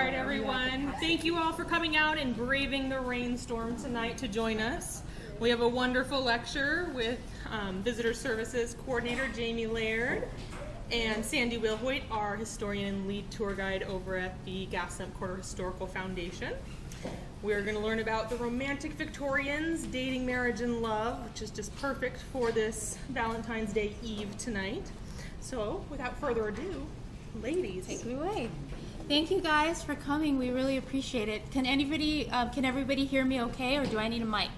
right, everyone. Thank you all for coming out and braving the rainstorm tonight to join us. We have a wonderful lecture with Visitor Services Coordinator Jamie Laird and Sandee Wilhoit, our historian and lead tour guide over at the Gaslamp Quarter Historical Foundation. We're going to learn about the romantic Victorians, dating, marriage, and love, which is just perfect for this Valentine's Day Eve tonight. So, without further ado, ladies, take me away. Thank you guys for coming. We really appreciate it. Can everybody hear me okay, or do I need a mic?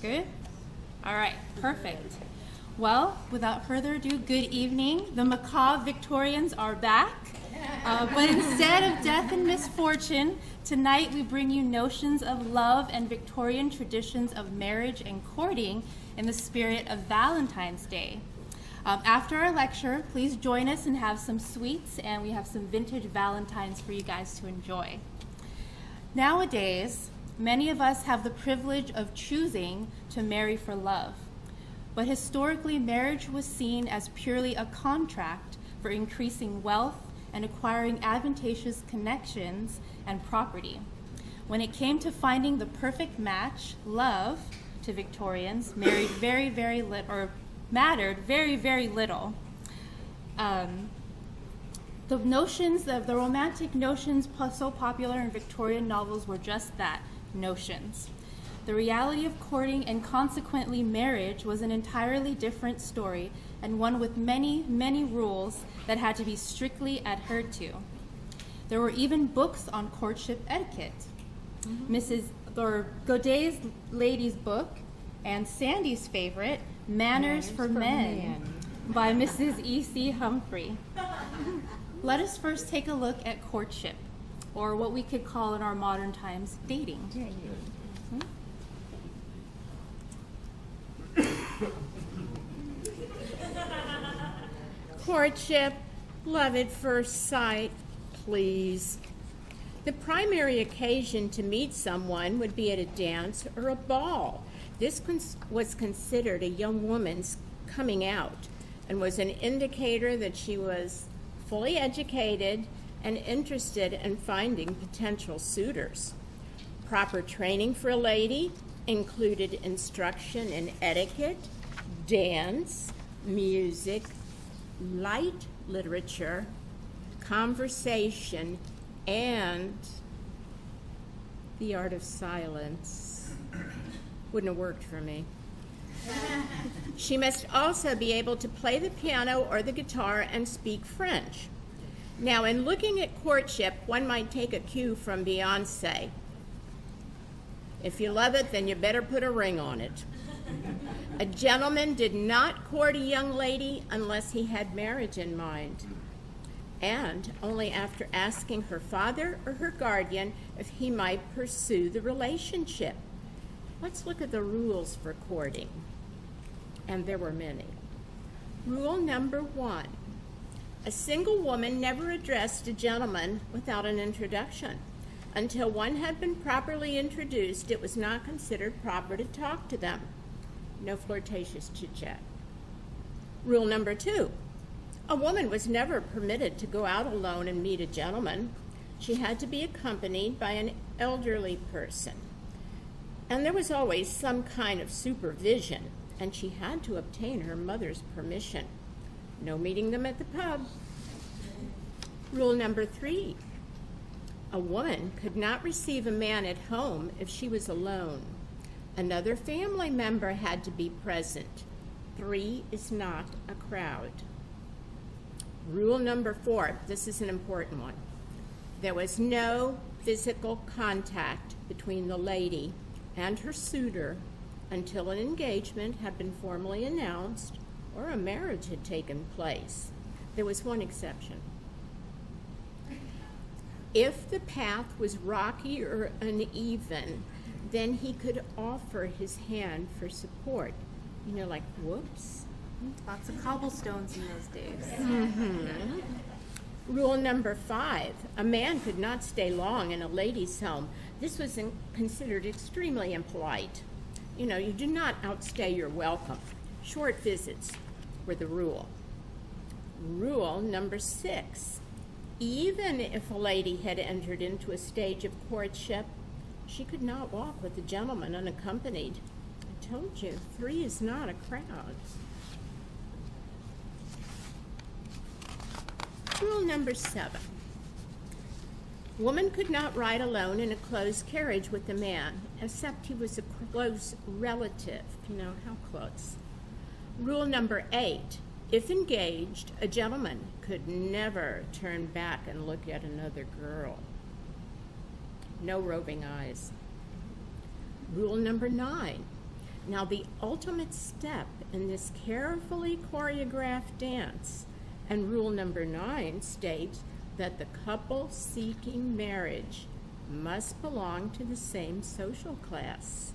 Good? All right, perfect. Well, without further ado, good evening. The macabre Victorians are back. But instead of death and misfortune, tonight we bring you notions of love and Victorian traditions of marriage and courting in the spirit of Valentine's Day. After our lecture, please join us and have some sweets, and we have some vintage Valentines for you guys to enjoy. Nowadays, many of us have the privilege of choosing to marry for love. But historically, marriage was seen as purely a contract for increasing wealth and acquiring advantageous connections and property. When it came to finding the perfect match, love, to Victorians, mattered very, very little. The romantic notions so popular in Victorian novels were just that, notions. The reality of courting and consequently marriage was an entirely different story, and one with many, many rules that had to be strictly adhered to. There were even books on courtship etiquette. Mrs. Godey's Lady's Book and Sandee's favorite, Manners for Men by Mrs. E.C. Humphrey. Let us first take a look at courtship, or what we could call in our modern times, dating. Courtship, love at first sight, please. The primary occasion to meet someone would be at a dance or a ball. This was considered a young woman's coming out and was an indicator that she was fully educated and interested in finding potential suitors. Proper training for a lady included instruction in etiquette, dance, music, light literature, conversation, and the art of silence. Wouldn't have worked for me. She must also be able to play the piano or the guitar and speak French. Now, in looking at courtship, one might take a cue from Beyonce. If you love it, then you better put a ring on it. A gentleman did not court a young lady unless he had marriage in mind, and only after asking her father or her guardian if he might pursue the relationship. Let's look at the rules for courting, and there were many. Rule number 1, a single woman never addressed a gentleman without an introduction. Until one had been properly introduced, it was not considered proper to talk to them. No flirtatious chit-chat. Rule number 2, a woman was never permitted to go out alone and meet a gentleman. She had to be accompanied by an elderly person. And there was always some kind of supervision, and she had to obtain her mother's permission. No meeting them at the pub. Rule number 3, a woman could not receive a man at home if she was alone. Another family member had to be present. 3 is not a crowd. Rule number 4, this is an important one. There was no physical contact between the lady and her suitor until an engagement had been formally announced or a marriage had taken place. There was one exception. If the path was rocky or uneven, then he could offer his hand for support. You know, like, whoops. Lots of cobblestones in those days. Mm-hmm. Rule number 5, a man could not stay long in a lady's home. This was considered extremely impolite. You know, you do not outstay your welcome. Short visits were the rule. Rule number 6, Even if a lady had entered into a stage of courtship, she could not walk with a gentleman unaccompanied. I told you, 3 is not a crowd. Rule number 7. Woman could not ride alone in a closed carriage with a man, except he was a close relative. You know, how close? Rule number 8. If engaged, a gentleman could never turn back and look at another girl. No roving eyes. Rule number 9. Now, the ultimate step in this carefully choreographed dance, and rule number 9 states that the couple seeking marriage must belong to the same social class.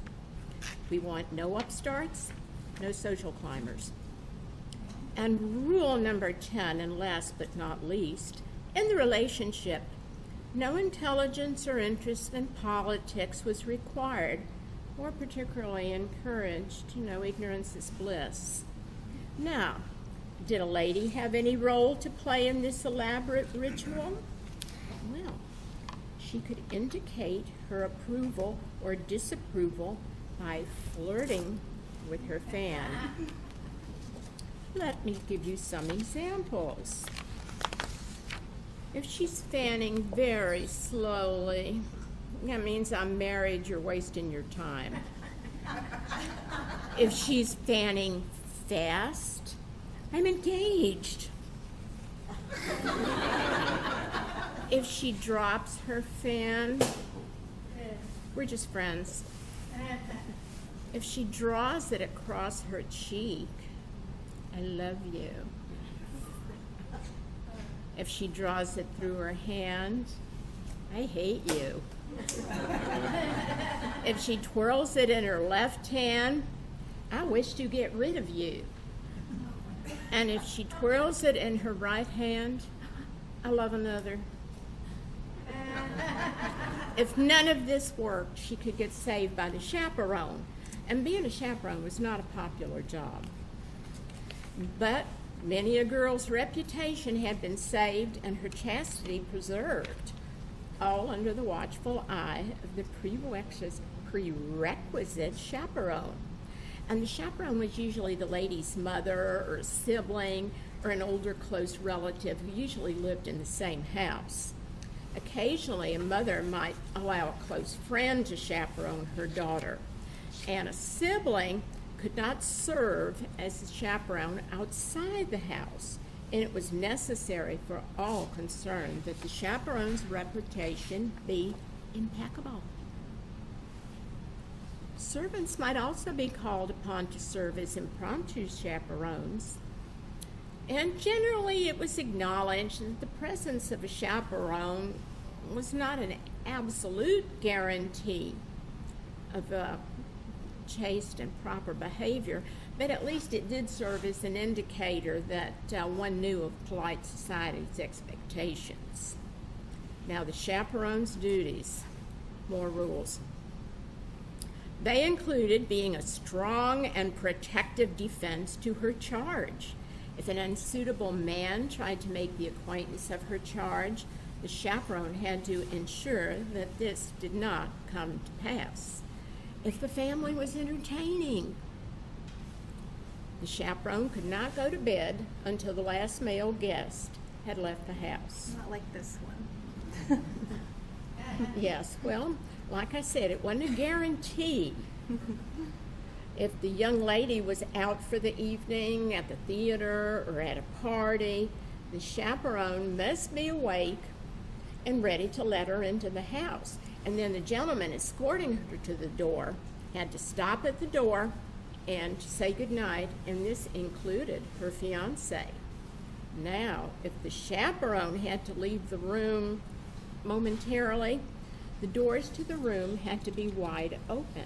We want no upstarts, no social climbers. And rule number 10, and last but not least, in the relationship, no intelligence or interest in politics was required or particularly encouraged. You know, ignorance is bliss. Now, did a lady have any role to play in this elaborate ritual? Well, she could indicate her approval or disapproval by flirting with her fan. Let me give you some examples. If she's fanning very slowly, that means I'm married, you're wasting your time. If she's fanning fast, I'm engaged. If she drops her fan, we're just friends. If she draws it across her cheek, I love you. If she draws it through her hand, I hate you. If she twirls it in her left hand, I wish to get rid of you. And if she twirls it in her right hand, I love another. If none of this worked, she could get saved by the chaperone. And being a chaperone was not a popular job. But many a girl's reputation had been saved and her chastity preserved, all under the watchful eye of the prerequisite chaperone. And the chaperone was usually the lady's mother or a sibling or an older close relative who usually lived in the same house. Occasionally, a mother might allow a close friend to chaperone her daughter, and a sibling could not serve as a chaperone outside the house, and it was necessary for all concerned that the chaperone's reputation be impeccable. Servants might also be called upon to serve as impromptu chaperones, and generally it was acknowledged that the presence of a chaperone was not an absolute guarantee of chaste and proper behavior, but at least it did serve as an indicator that one knew of polite society's expectations. Now, the chaperone's duties, more rules. They included being a strong and protective defense to her charge. If an unsuitable man tried to make the acquaintance of her charge, the chaperone had to ensure that this did not come to pass. If the family was entertaining, the chaperone could not go to bed until the last male guest had left the house. Not like this one. Yes, well, like I said, it wasn't a guarantee. If the young lady was out for the evening at the theater or at a party, the chaperone must be awake and ready to let her into the house. And then the gentleman escorting her to the door had to stop at the door and say goodnight, and this included her fiancé. Now, if the chaperone had to leave the room momentarily, the doors to the room had to be wide open.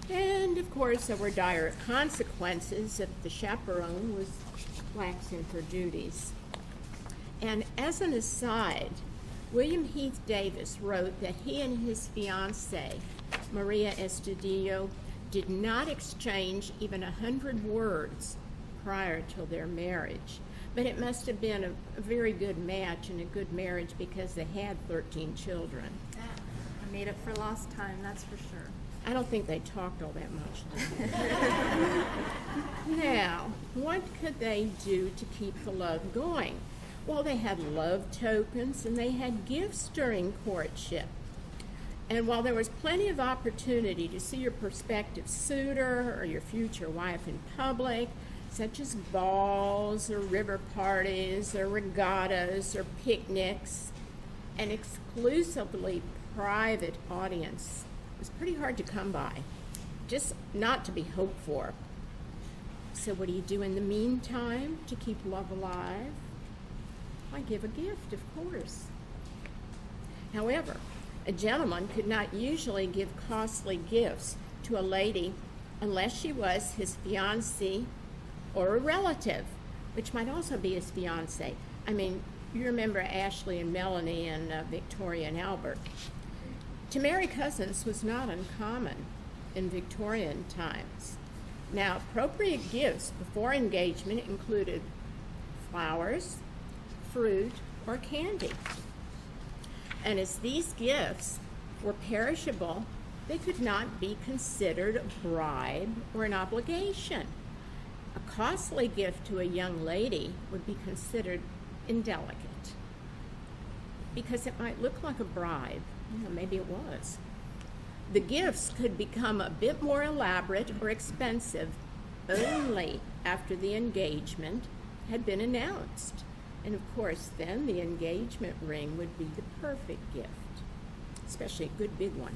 And, of course, there were dire consequences if the chaperone was lax in her duties. And as an aside, William Heath Davis wrote that he and his fiancée, Maria Estudillo, did not exchange even 100 words prior to their marriage. But it must have been a very good match and a good marriage because they had 13 children. I made up for lost time, that's for sure. I don't think they talked all that much. Now, what could they do to keep the love going? Well, they had love tokens and they had gifts during courtship. And while there was plenty of opportunity to see your prospective suitor or your future wife in public, such as balls or river parties or regattas or picnics, an exclusively private audience was pretty hard to come by, just not to be hoped for. So what do you do in the meantime to keep love alive? I give a gift, of course. However, a gentleman could not usually give costly gifts to a lady unless she was his fiancée or a relative, which might also be his fiancée. I mean, you remember Ashley and Melanie and Victoria and Albert. To marry cousins was not uncommon in Victorian times. Now, appropriate gifts before engagement included flowers, fruit, or candy. And as these gifts were perishable, they could not be considered a bribe or an obligation. A costly gift to a young lady would be considered indelicate because it might look like a bribe. Maybe it was. The gifts could become a bit more elaborate or expensive only after the engagement had been announced. And of course, then the engagement ring would be the perfect gift, especially a good big one.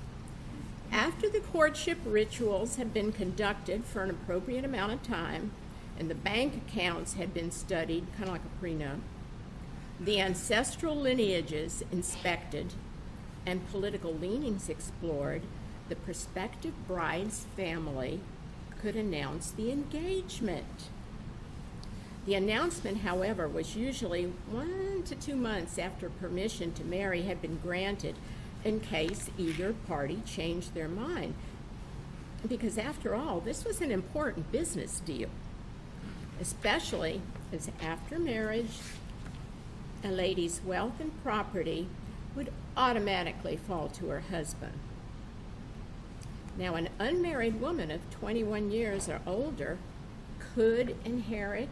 After the courtship rituals had been conducted for an appropriate amount of time, and the bank accounts had been studied, kind of like a prenup, the ancestral lineages inspected, and political leanings explored, the prospective bride's family could announce the engagement. The announcement, however, was usually 1 to 2 months after permission to marry had been granted in case either party changed their mind. Because after all, this was an important business deal, especially as after marriage, a lady's wealth and property would automatically fall to her husband. Now, an unmarried woman of 21 years or older could inherit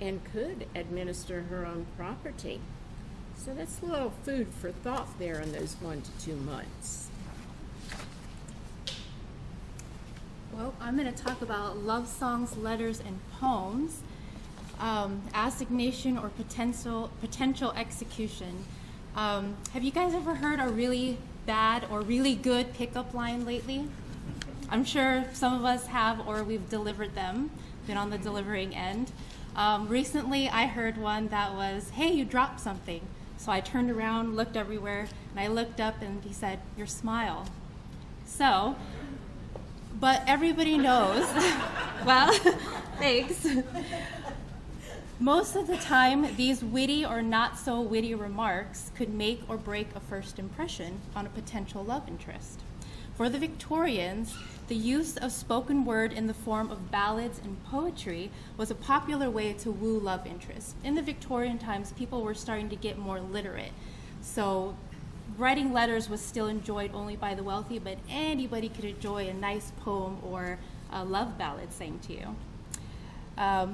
and could administer her own property. So that's a little food for thought there in those 1 to 2 months. Well, I'm going to talk about love songs, letters, and poems, assignation or potential execution. Have you guys ever heard a really bad or really good pickup line lately? I'm sure some of us have, or we've delivered them, been on the delivering end. Recently, I heard one that was, "Hey, you dropped something." So I turned around, looked everywhere, and I looked up and he said, "Your smile." So, but everybody knows, well, thanks. Most of the time, these witty or not so witty remarks could make or break a first impression on a potential love interest. For the Victorians, the use of spoken word in the form of ballads and poetry was a popular way to woo love interests. In the Victorian times, people were starting to get more literate. So writing letters was still enjoyed only by the wealthy, but anybody could enjoy a nice poem or a love ballad sang to you.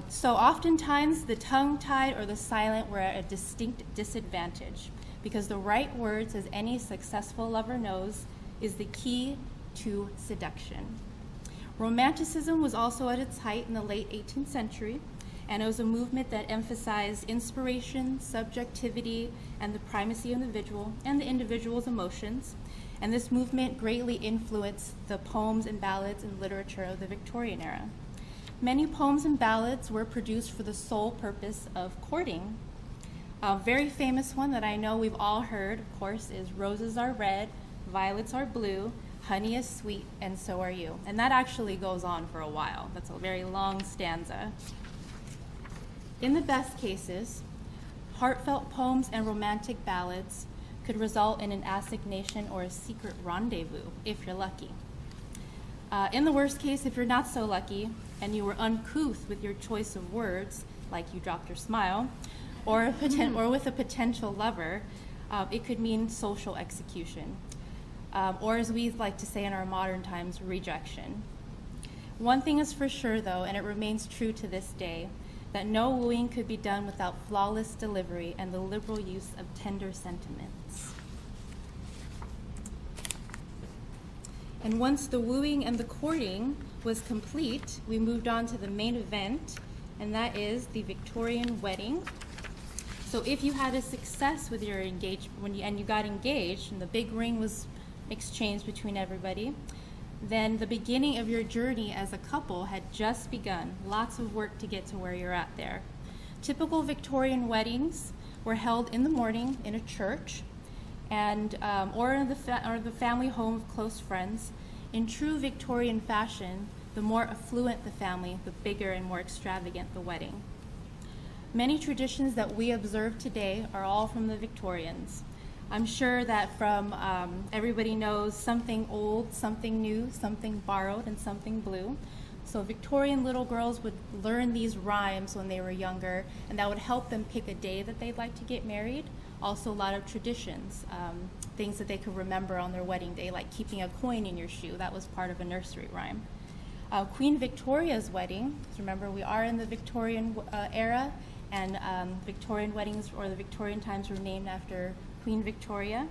So oftentimes, the tongue-tied or the silent were at a distinct disadvantage because the right words, as any successful lover knows, is the key to seduction. Romanticism was also at its height in the late 18th century, and it was a movement that emphasized inspiration, subjectivity, and the primacy of the individual and the individual's emotions. And this movement greatly influenced the poems and ballads and literature of the Victorian era. Many poems and ballads were produced for the sole purpose of courting. A very famous one that I know we've all heard, of course, is "Roses are red, violets are blue, honey is sweet, and so are you." And that actually goes on for a while. That's a very long stanza. In the best cases, heartfelt poems and romantic ballads could result in an assignation or a secret rendezvous, if you're lucky. In the worst case, if you're not so lucky and you were uncouth with your choice of words, like you dropped your smile, or with a potential lover, it could mean social execution, or as we like to say in our modern times, rejection. One thing is for sure, though, and it remains true to this day, that no wooing could be done without flawless delivery and the liberal use of tender sentiments. And once the wooing and the courting was complete, we moved on to the main event, and that is the Victorian wedding. So if you had a success with your engagement, and you got engaged, and the big ring was exchanged between everybody, then the beginning of your journey as a couple had just begun. Lots of work to get to where you're at there. Typical Victorian weddings were held in the morning in a church, and or the family home of close friends. In true Victorian fashion, the more affluent the family, the bigger and more extravagant the wedding. Many traditions that we observe today are all from the Victorians. I'm sure that from everybody knows something old, something new, something borrowed, and something blue. So Victorian little girls would learn these rhymes when they were younger, and that would help them pick a day that they'd like to get married. Also a lot of traditions, things that they could remember on their wedding day, like keeping a coin in your shoe. That was part of a nursery rhyme. Queen Victoria's wedding, remember we are in the Victorian era, and Victorian weddings or the Victorian times were named after Queen Victoria.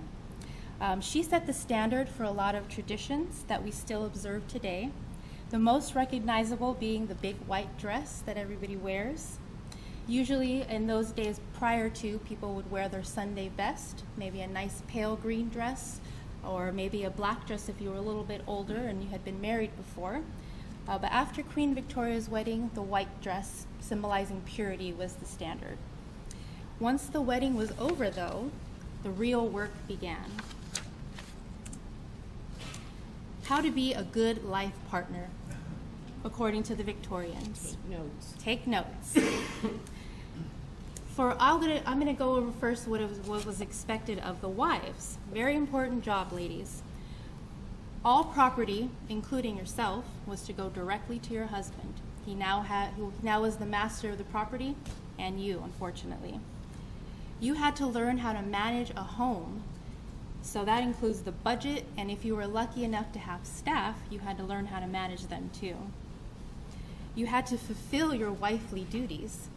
She set the standard for a lot of traditions that we still observe today. The most recognizable being the big white dress that everybody wears. Usually in those days prior to, people would wear their Sunday best, maybe a nice pale green dress, or maybe a black dress if you were a little bit older and you had been married before. But after Queen Victoria's wedding, the white dress, symbolizing purity, was the standard. Once the wedding was over, though, the real work began. How to be a good life partner, according to the Victorians. Take notes. I'm going to go over first what was expected of the wives. Very important job, ladies. All property, including yourself, was to go directly to your husband. He now was the master of the property, and you, unfortunately. You had to learn how to manage a home. So that includes the budget, and if you were lucky enough to have staff, you had to learn how to manage them too. You had to fulfill your wifely duties,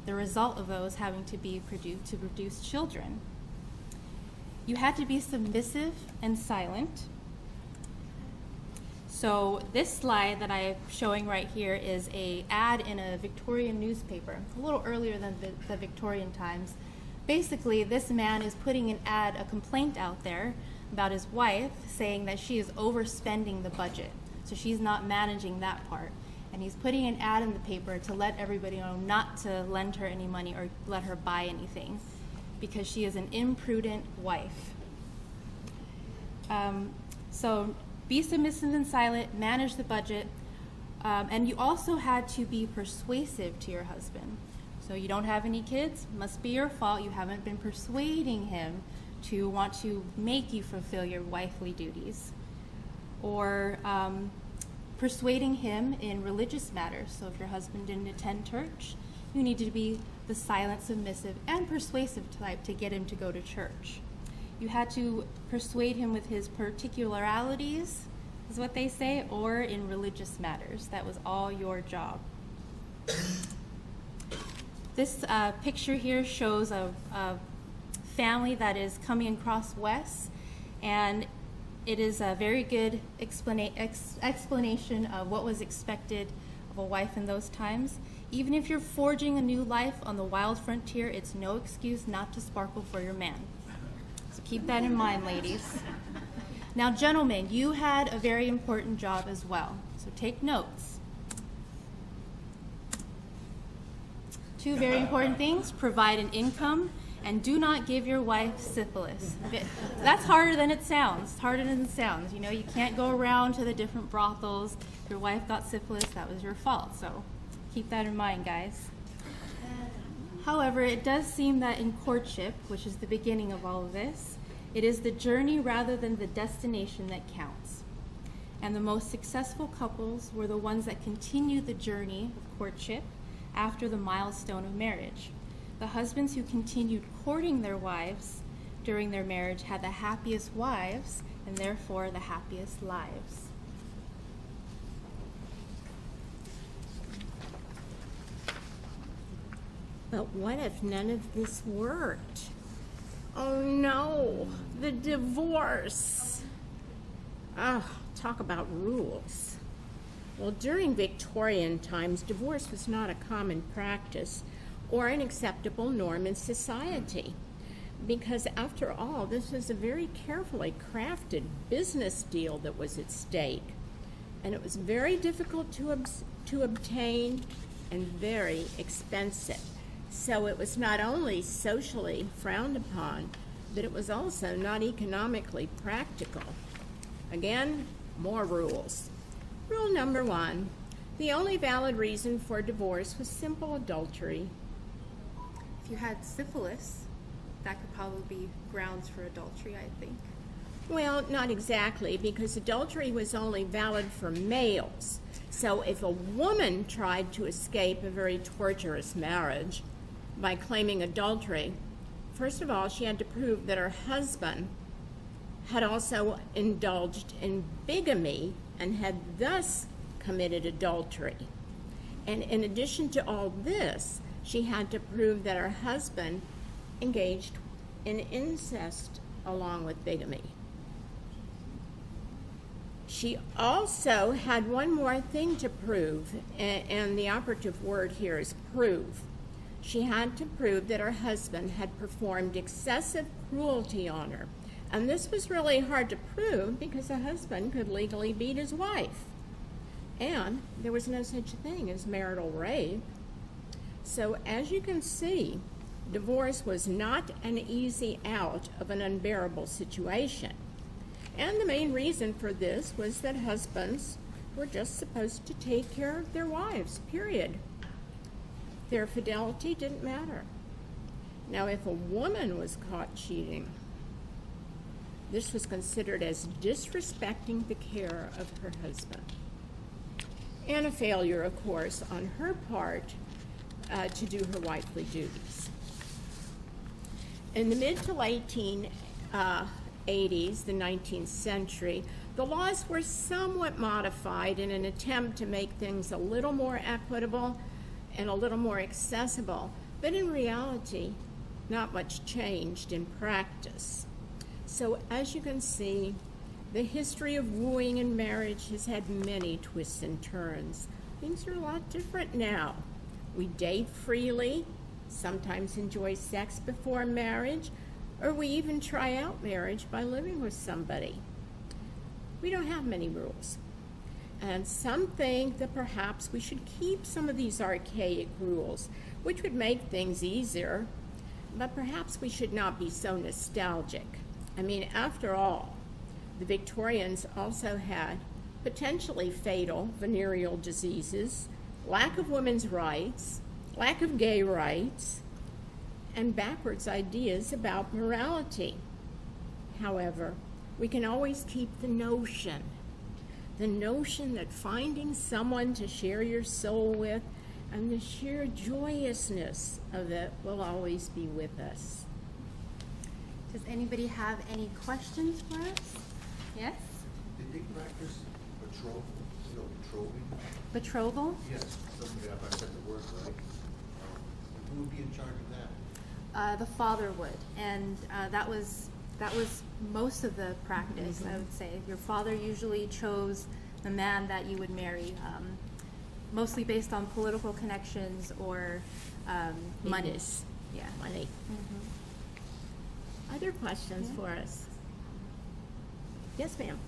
the result of those having to be to produce children. You had to be submissive and silent. So this slide that I'm showing right here is an ad in a Victorian newspaper, a little earlier than the Victorian times. Basically, this man is putting a complaint out there about his wife, saying that she is overspending the budget. So she's not managing that part. And he's putting an ad in the paper to let everybody know not to lend her any money or let her buy anything, because she is an imprudent wife. So be submissive and silent, manage the budget, and you also had to be persuasive to your husband. So you don't have any kids, must be your fault. You haven't been persuading him to want to make you fulfill your wifely duties. Or persuading him in religious matters. So if your husband didn't attend church, you need to be the silent, submissive, and persuasive type to get him to go to church. You had to persuade him with his particularities, is what they say, or in religious matters. That was all your job. This picture here shows a family that is coming across west, and it is a very good explanation of what was expected of a wife in those times. Even if you're forging a new life on the wild frontier, it's no excuse not to sparkle for your man. So keep that in mind, ladies. Now, gentlemen, you had a very important job as well, so take notes. 2 very important things: provide an income, and do not give your wife syphilis. That's harder than it sounds. It's harder than it sounds. You know, you can't go around to the different brothels. If your wife got syphilis, that was your fault. So keep that in mind, guys. However, it does seem that in courtship, which is the beginning of all of this, it is the journey rather than the destination that counts. And the most successful couples were the ones that continued the journey of courtship after the milestone of marriage. The husbands who continued courting their wives during their marriage had the happiest wives and therefore the happiest lives. But what if none of this worked? Oh no, the divorce. Talk about rules. Well, during Victorian times, divorce was not a common practice or an acceptable norm in society. Because after all, this was a very carefully crafted business deal that was at stake. And it was very difficult to obtain and very expensive. So it was not only socially frowned upon, but it was also not economically practical. Again, more rules. Rule number 1, the only valid reason for divorce was simple adultery. If you had syphilis, that could probably be grounds for adultery, I think. Well, not exactly, because adultery was only valid for males. So if a woman tried to escape a very torturous marriage by claiming adultery, first of all, she had to prove that her husband had also indulged in bigamy and had thus committed adultery. And in addition to all this, she had to prove that her husband engaged in incest along with bigamy. She also had one more thing to prove, and the operative word here is prove. She had to prove that her husband had performed excessive cruelty on her. And this was really hard to prove because a husband could legally beat his wife. And there was no such thing as marital rape. So as you can see, divorce was not an easy out of an unbearable situation. And the main reason for this was that husbands were just supposed to take care of their wives, period. Their fidelity didn't matter. Now, if a woman was caught cheating, this was considered as disrespecting the care of her husband. And a failure, of course, on her part to do her wifely duties. In the mid to late 80s, the 19th century, the laws were somewhat modified in an attempt to make things a little more equitable and a little more accessible, but in reality, not much changed in practice. So as you can see, the history of wooing and marriage has had many twists and turns. Things are a lot different now. We date freely, sometimes enjoy sex before marriage, or we even try out marriage by living with somebody. We don't have many rules. And some think that perhaps we should keep some of these archaic rules, which would make things easier, but perhaps we should not be so nostalgic. I mean, after all, the Victorians also had potentially fatal venereal diseases, lack of women's rights, lack of gay rights, and backwards ideas about morality. However, we can always keep the notion that finding someone to share your soul with and the sheer joyousness of it will always be with us. Does anybody have any questions for us? Yes? Did they practice betrothal? Betrothing? Betrothal? Yes, something if I said the word right. Who would be in charge of that? The father would, and that was most of the practice. I would say your father usually chose the man that you would marry, mostly based on political connections or money. Yes. Yeah. Money. Other questions for us? Yes, ma'am.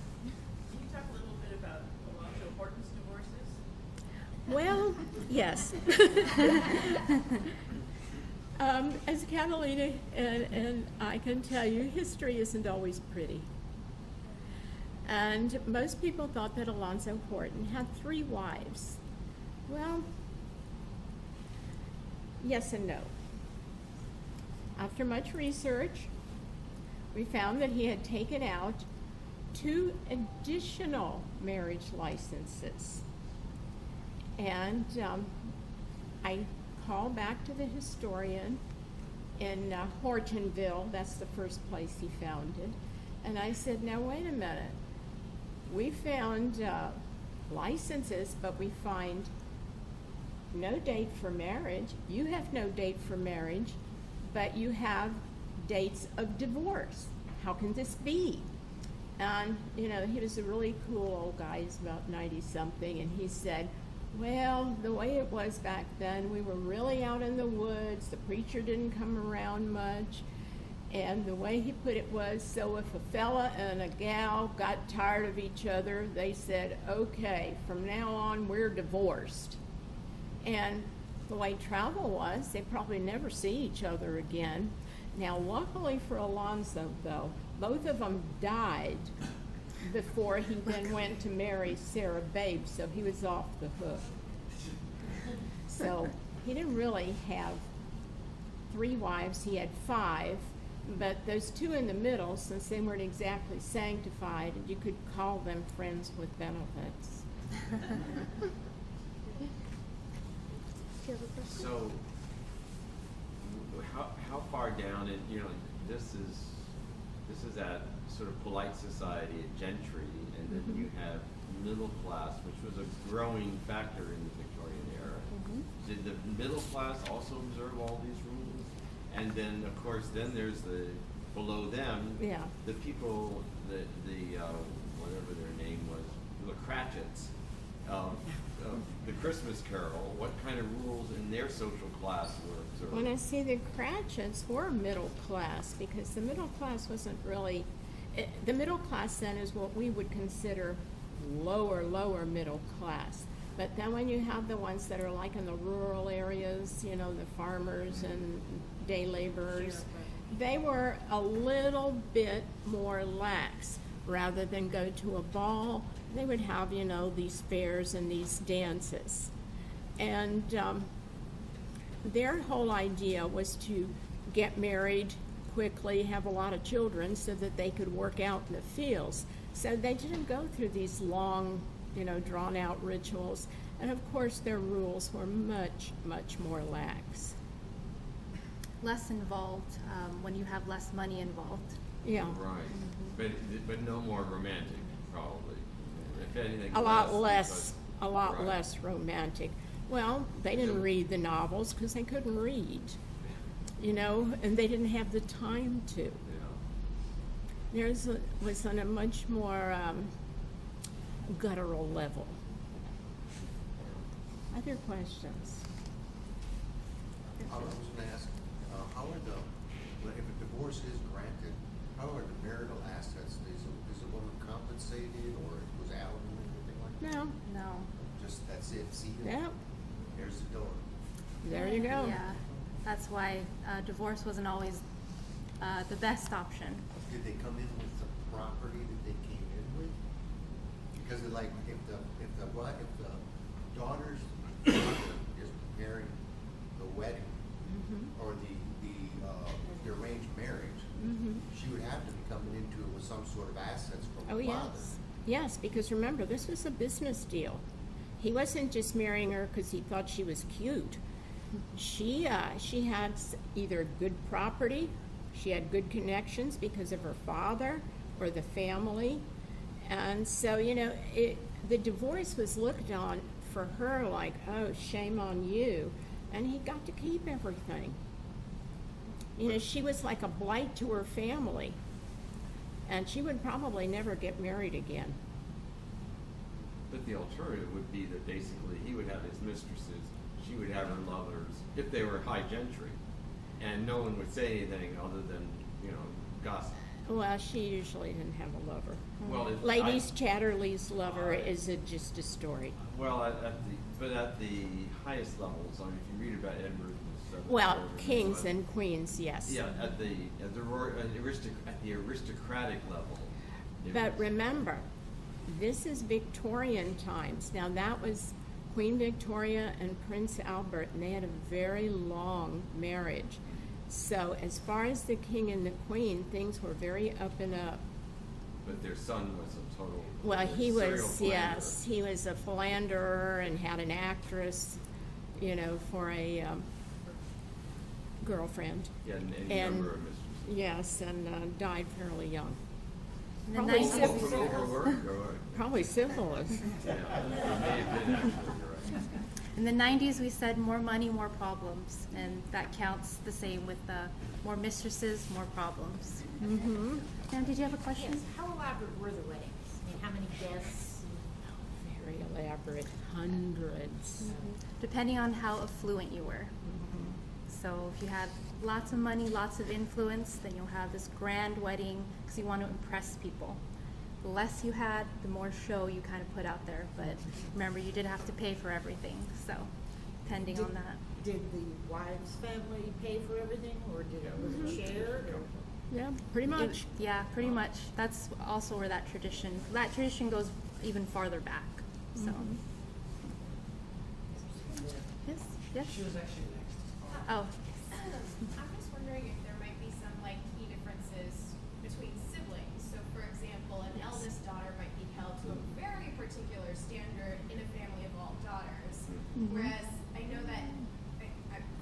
Can you talk a little bit about Alonzo Horton's divorces? Well, yes. As Catalina and I can tell you, history isn't always pretty. And most people thought that Alonzo Horton had 3 wives. Well, yes and no. After much research, we found that he had taken out 2 additional marriage licenses. And I called back to the historian in Hortonville. That's the first place he found it. And I said, now wait a minute. We found licenses, but we find no date for marriage. You have no date for marriage, but you have dates of divorce. How can this be? And, you know, he was a really cool old guy. He's about 90-something, and he said, well, the way it was back then, we were really out in the woods. The preacher didn't come around much. And the way he put it was, so if a fella and a gal got tired of each other, they said, okay, from now on, we're divorced. And the way travel was, they probably never see each other again. Now, luckily for Alonzo, though, both of them died before he then went to marry Sarah Babe, so he was off the hook. So he didn't really have 3 wives, he had 5, but those 2 in the middle, since they weren't exactly sanctified, you could call them friends with benefits. So, how far down, and you know, this is at sort of polite society at gentry, and then you have middle class, which was a growing factor in the Victorian era. Did the middle class also observe all these rules? And then, of course, then there's the below them, the people, the whatever their name was, the Cratchits of the Christmas Carol. What kind of rules in their social class were observed? When I say the Cratchits were middle class, because the middle class wasn't really, the middle class then is what we would consider lower middle class. But then when you have the ones that are like in the rural areas, you know, the farmers and day laborers, they were a little bit more lax. Rather than go to a ball, they would have, you know, these fairs and these dances. And their whole idea was to get married quickly, have a lot of children so that they could work out in the fields. So they didn't go through these long, you know, drawn out rituals. And of course their rules were much more lax. Less involved when you have less money involved. Yeah. Right. But no more romantic, probably. If anything, A lot right. less romantic. Well, they didn't read the novels because they couldn't read, you know, and they didn't have the time to. Yeah. Theirs was on a much more guttural level. Other questions? I was gonna ask, how are if a divorce is granted, how are the marital assets? Is the woman compensated, or was out or anything like that? No. Just, that's it, see it? Yeah. There's the door. There you go. Yeah, that's why divorce wasn't always the best option. Did they come in with the property that they came in with? Because if the daughter's father is preparing the wedding, or the arranged marriage, she would have to be coming into it with some sort of assets from the father. Yes, because remember, this was a business deal. He wasn't just marrying her because he thought she was cute. She had either good property, she had good connections because of her father or the family. And so, you know, the divorce was looked on for her like, oh, shame on you. And he got to keep everything. You know, she was like a blight to her family. And she would probably never get married again. But the alternative would be that basically he would have his mistresses, she would have her lovers, if they were high gentry, and no one would say anything other than, you know, gossip. Well, she usually didn't have a lover. Well, Ladies Chatterley's lover is just a story. Well, at the highest levels, I mean, if you read about Edward and Well, kings and queens, yes. yeah, at the aristocratic level. But remember, this is Victorian times. Now that was Queen Victoria and Prince Albert, and they had a very long marriage. So as far as the king and the queen, things were very up and up. But their son was a total. Well, he serial was, philanderer. yes, he was a philanderer and had an actress. you know, for a girlfriend. Yeah, and any And- number of mistresses. Yes, and died fairly young. In the Probably 90s, Overworked, or, Probably syphilis. yeah, it may have been actually, you're right. in the 90s, we said more money, more problems, and that counts the same with more mistresses, more problems. Mm-hmm. Sam, did you have a question? Yes, how elaborate were the weddings? I mean, how many guests? Very elaborate, hundreds. Depending on how affluent you were. So if you had lots of money, lots of influence, then you'll have this grand wedding because you want to impress people. The less you had, the more show you kind of put out there. But remember, you did have to pay for everything. So depending on that. Did the wives' family pay for everything, or was it shared? Or? Yeah, pretty much. Yeah, pretty much. That's also where that tradition goes even farther back. So. Yes, yes. She was actually next. Oh, I'm just wondering if there might be some like key differences between siblings. So for example, an eldest daughter might be held to a very particular standard in a family of all daughters. Whereas I know that,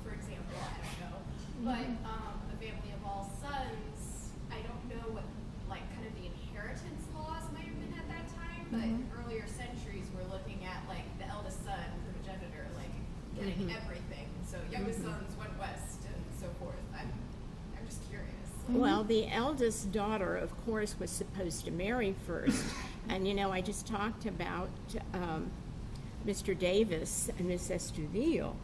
for example, I don't know, but a family of all sons, I don't know what like kind of the inheritance laws might have been at that time, but in earlier centuries we're looking at like the eldest son, primogenitor, like getting everything. So youngest sons went west and so forth. I'm just curious. Well, the eldest daughter, of course, was supposed to marry first. And, you know, I just talked about Mr. Davis and Miss Estudillo.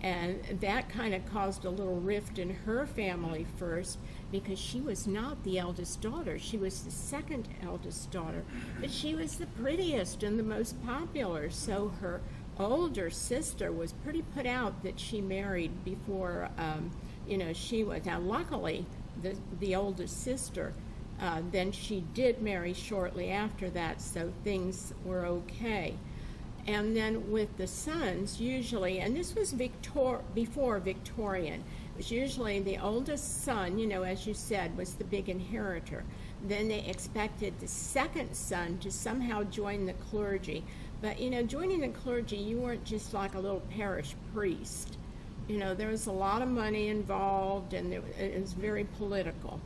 And that kind of caused a little rift in her family first because she was not the eldest daughter. She was the second eldest daughter. But she was the prettiest and the most popular. So her older sister was pretty put out that she married before, you know, she was. Now, luckily, the oldest sister, then she did marry shortly after that, so things were okay. And then with the sons, usually, and this was before Victorian, it was usually the oldest son, you know, as you said, was the big inheritor. Then they expected the second son to somehow join the clergy. But, you know, joining the clergy, you weren't just like a little parish priest. You know, there was a lot of money involved, and it was very political.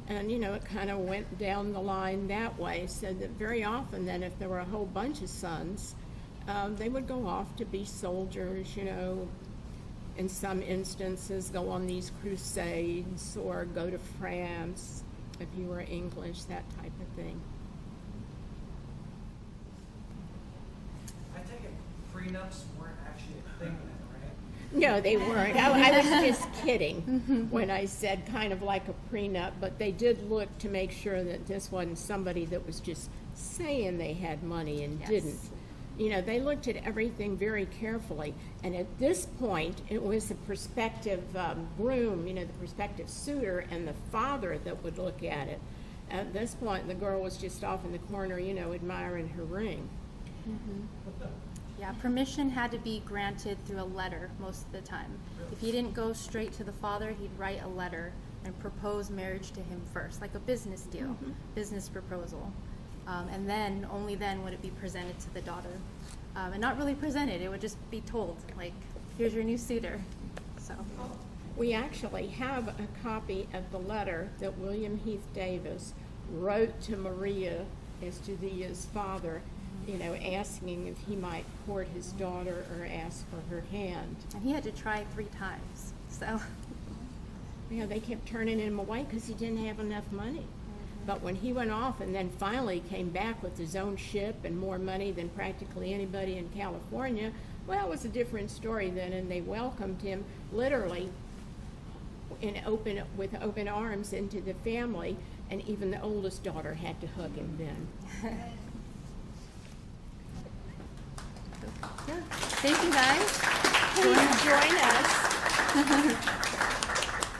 And, you know, it kind of went down the line that way, so that very often then if there were a whole bunch of sons, they would go off to be soldiers, you know, in some instances go on these crusades or go to France if you were English, that type of thing. I take it prenups weren't actually a thing then, right? No, they weren't. I was just kidding when I said kind of like a prenup, but they did look to make sure that this wasn't somebody that was just saying they had money and Yes. didn't. You know, they looked at everything very carefully, and at this point, it was the prospective groom, you know, the prospective suitor, and the father that would look at it. At this point, the girl was just off in the corner, you know, admiring her ring. Yeah, permission had to be granted through a letter most of the time. If he didn't go straight to the father, he'd write a letter and propose marriage to him first, like a business deal, business proposal. And then, only then would it be presented to the daughter. And not really presented, it would just be told, like, here's your new suitor. So, We actually have a copy of the letter that William Heath Davis wrote to Maria Estudillo's father, you know, asking if he might court his daughter or ask for her hand. and he had to try 3 times. So, You know, they kept turning him away because he didn't have enough money. But when he went off and then finally came back with his own ship and more money than practically anybody in California, well, it was a different story then, and they welcomed him literally with open arms into the family, and even the oldest daughter had to hug him then. yeah. Thank you guys. Please join us.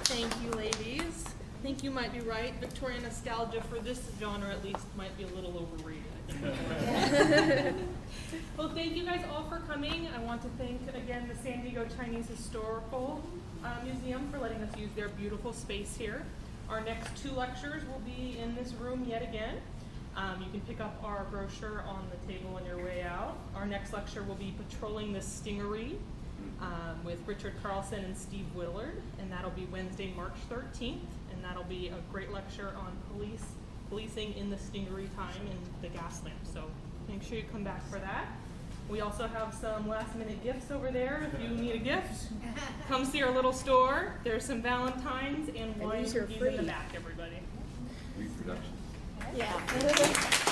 Thank you, ladies. I think you might be right. Victorian nostalgia for this genre, at least, might be a little overrated. Well, thank you guys all for coming. I want to thank again the San Diego Chinese Historical Museum for letting us use their beautiful space here. Our next 2 lectures will be in this room yet again. You can pick up our brochure on the table on your way out. Our next lecture will be Patrolling the Stingery, with Richard Carlson and Steve Willard, and that'll be Wednesday, March 13th, and that'll be a great lecture on policing in the stingery time in the Gaslamp. So make sure you come back for that. We also have some last-minute gifts over there. If you need a gift, come see our little store. There's some Valentines and wine these are cookies in the free. back, everybody. Reproduction. Yeah.